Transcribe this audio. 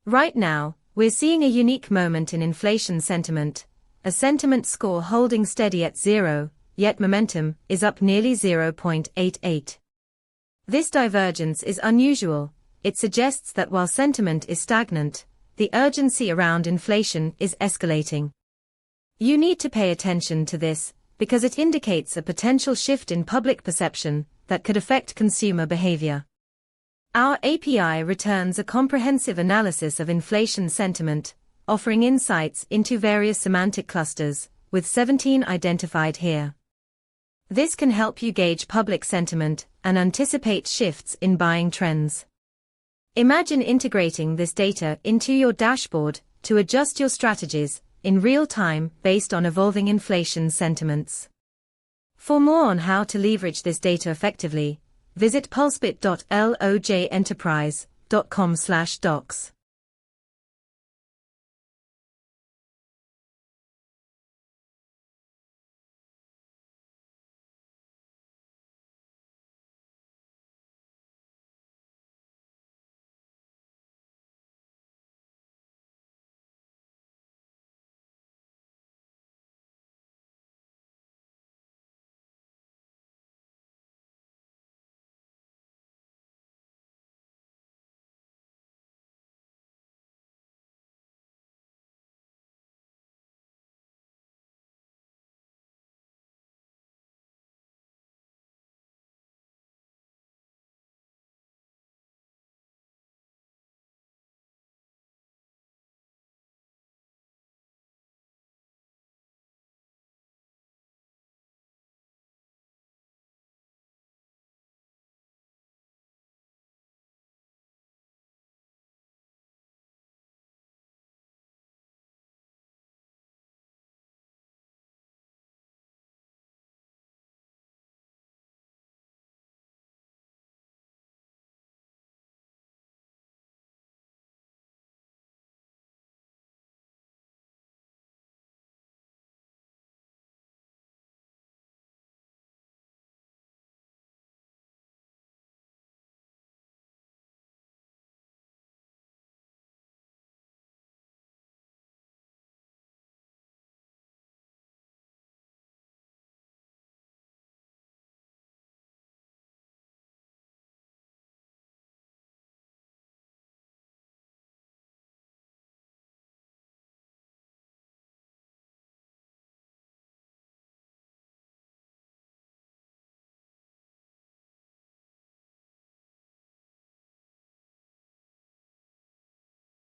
Right now, we're seeing a unique moment in inflation sentiment, a sentiment score holding steady at 0, yet momentum is up nearly 0.88. This divergence is unusual. It suggests that while sentiment is stagnant, the urgency around inflation is escalating. You need to pay attention to this, because it indicates a potential shift in public perception that could affect consumer behavior. Our API returns a comprehensive analysis of inflation sentiment, offering insights into various semantic clusters, with 17 identified here. This can help you gauge public sentiment and anticipate shifts in buying trends. Imagine integrating this data into your dashboard to adjust your strategies in real time based on evolving inflation sentiments. For more on how to leverage this data effectively, visit pulsebit.lojenterprise.com/docs.